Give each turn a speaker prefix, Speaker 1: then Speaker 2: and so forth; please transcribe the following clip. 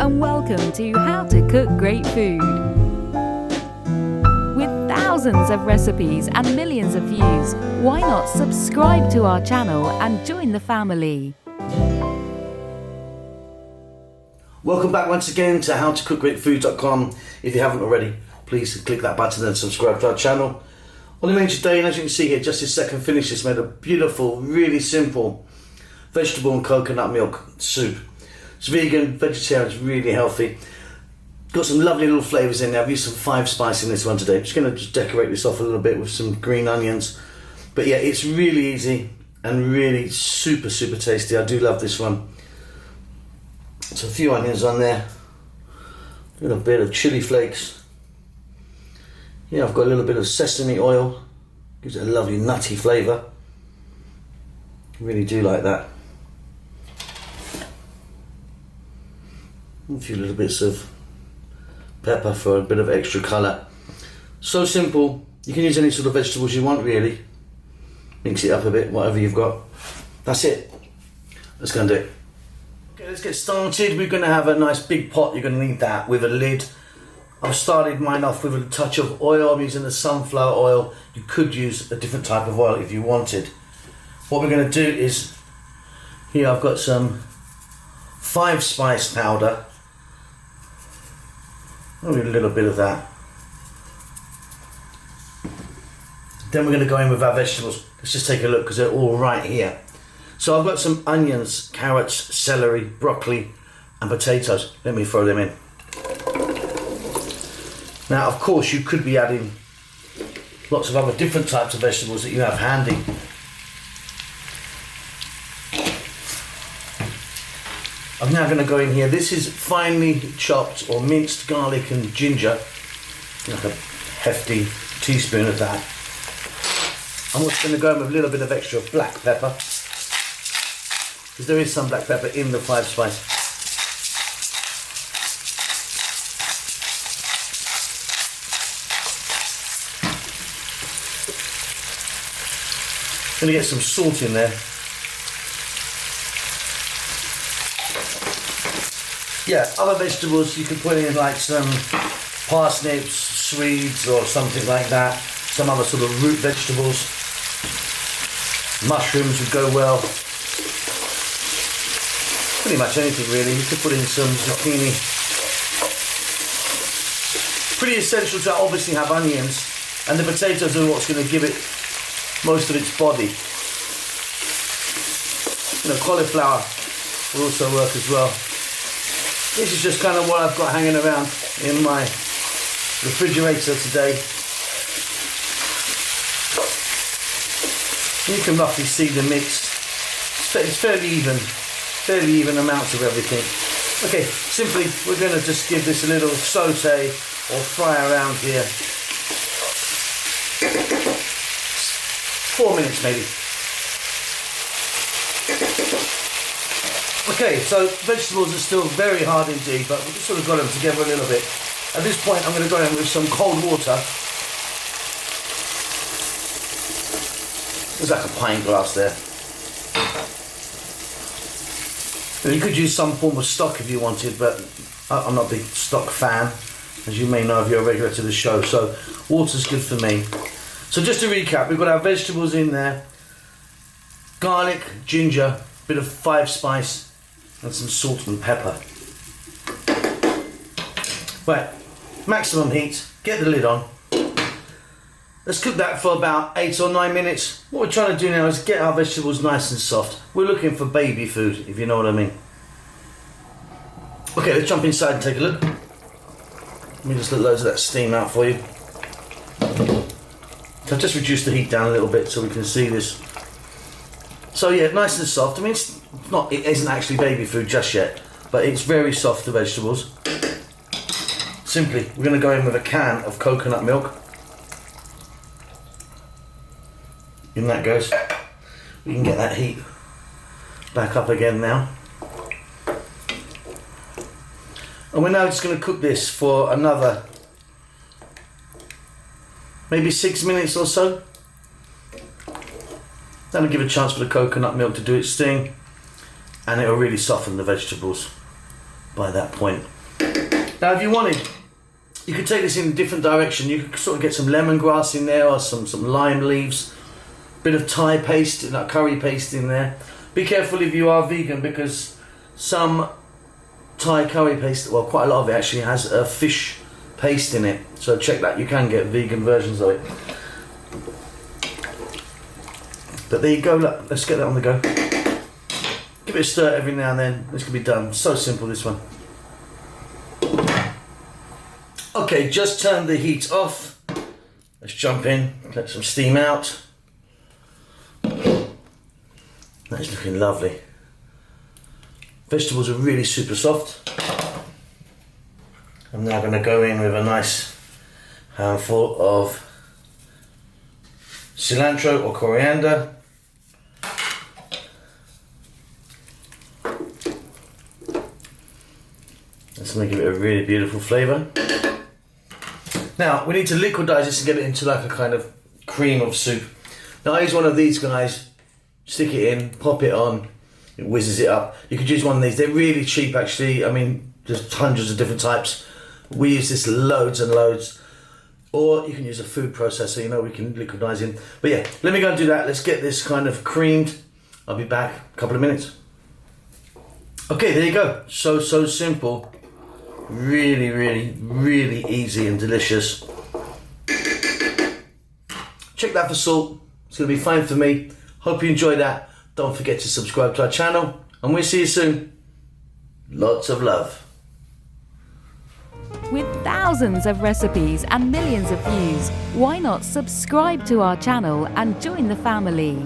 Speaker 1: and welcome to How to Cook Great Food. With thousands of recipes and millions of views, why not subscribe to our channel and join the family?
Speaker 2: Welcome back once again to howtocookgreatfood.com. If you haven't already, please click that button and subscribe to our channel. On the menu today, and as you can see here, just this second finish, it's made a beautiful, really simple vegetable and coconut milk soup. It's vegan, vegetarian, it's really healthy. Got some lovely little flavours in there. I've used some 5 spice in this one today. I'm just going to just decorate this off a little bit with some green onions. But yeah, it's really easy and really super tasty. I do love this one. So a few onions on there. A little bit of chili flakes. Yeah, I've got a little bit of sesame oil. Gives it a lovely nutty flavour. Really do like that. A few little bits of pepper for a bit of extra colour. So simple. You can use any sort of vegetables you want, really. Mix it up a bit, whatever you've got. That's it. Let's go and do it. Okay, let's get started. We're going to have a nice big pot. You're going to need that with a lid. I've started mine off with a touch of oil. I'm using the sunflower oil. You could use a different type of oil if you wanted. What we're going to do is, here I've got some 5 spice powder. Only a little bit of that. Then we're going to go in with our vegetables. Let's just take a look because they're all right here. So I've got some onions, carrots, celery, broccoli and potatoes. Let me throw them in. Now of course you could be adding lots of other different types of vegetables that you have handy. I'm now going to go in here. This is finely chopped or minced garlic and ginger, like a hefty teaspoon of that. I'm also going to go in with a little bit of extra black pepper, because there is some black pepper in the 5 spice. Going to get some salt in there. Yeah, other vegetables you could put in, like some parsnips, swedes or something like that. Some other sort of root vegetables. Mushrooms would go well. Pretty much anything really. You could put in some zucchini. Pretty essential to obviously have onions, and the potatoes are what's going to give it most of its body. You know, cauliflower will also work as well. This is just kind of what I've got hanging around in my refrigerator today. You can roughly see the mix. It's fairly even amounts of everything. Okay, simply we're going to just give this a little saute or fry around here. 4 minutes maybe. Okay, so vegetables are still very hard indeed, but we've just sort of got them together a little bit. At this point I'm going to go in with some cold water. There's like a pint glass there. And you could use some form of stock if you wanted, but I'm not a big stock fan, as you may know if you're a regular to the show, so water's good for me. So just to recap, we've got our vegetables in there, garlic, ginger, bit of 5 spice, and some salt and pepper. Right, maximum heat, get the lid on. Let's cook that for about 8 or 9 minutes. What we're trying to do now is get our vegetables nice and soft. We're looking for baby food, if you know what I mean. Okay, let's jump inside and take a look. Let me just let loads of that steam out for you. So I've just reduced the heat down a little bit so we can see this. So yeah, nice and soft. I mean, it isn't actually baby food just yet, but it's very soft, the vegetables. Simply, we're going to go in with a can of coconut milk. In that goes. We can get that heat back up again now. And we're now just going to cook this for another maybe 6 minutes or so. That'll give a chance for the coconut milk to do its thing, and it'll really soften the vegetables. by that point. Now if you wanted, you could take this in a different direction. You could sort of get some lemongrass in there or some lime leaves, bit of Thai paste, like curry paste in there. Be careful if you are vegan, because some Thai curry paste, well, quite a lot of it actually has a fish paste in it. So check that, you can get vegan versions of it. But there you go, look, let's get that on the go. Give it a stir every now and then. This can be done. So simple, this one. Okay, just turn the heat off. Let's jump in, let some steam out. That's looking lovely. Vegetables are really super soft. I'm now going to go in with a nice handful of cilantro or coriander. That's going to give it a really beautiful flavour. Now we need to liquidize this and get it into like a kind of cream of soup. Now I use one of these guys, stick it in, pop it on, it whizzes it up. You could use one of these, they're really cheap actually. I mean, there's hundreds of different types. We use this loads and loads. Or you can use a food processor, you know, we can liquidize in. But yeah, let me go and do that. Let's get this kind of creamed. I'll be back in a couple of minutes. Okay, there you go. So simple. Really, really, really easy and delicious. Check that for salt. It's going to be fine for me. Hope you enjoyed that. Don't forget to subscribe to our channel. And we'll see you soon. Lots of love.
Speaker 1: With thousands of recipes and millions of views, why not subscribe to our channel and join the family?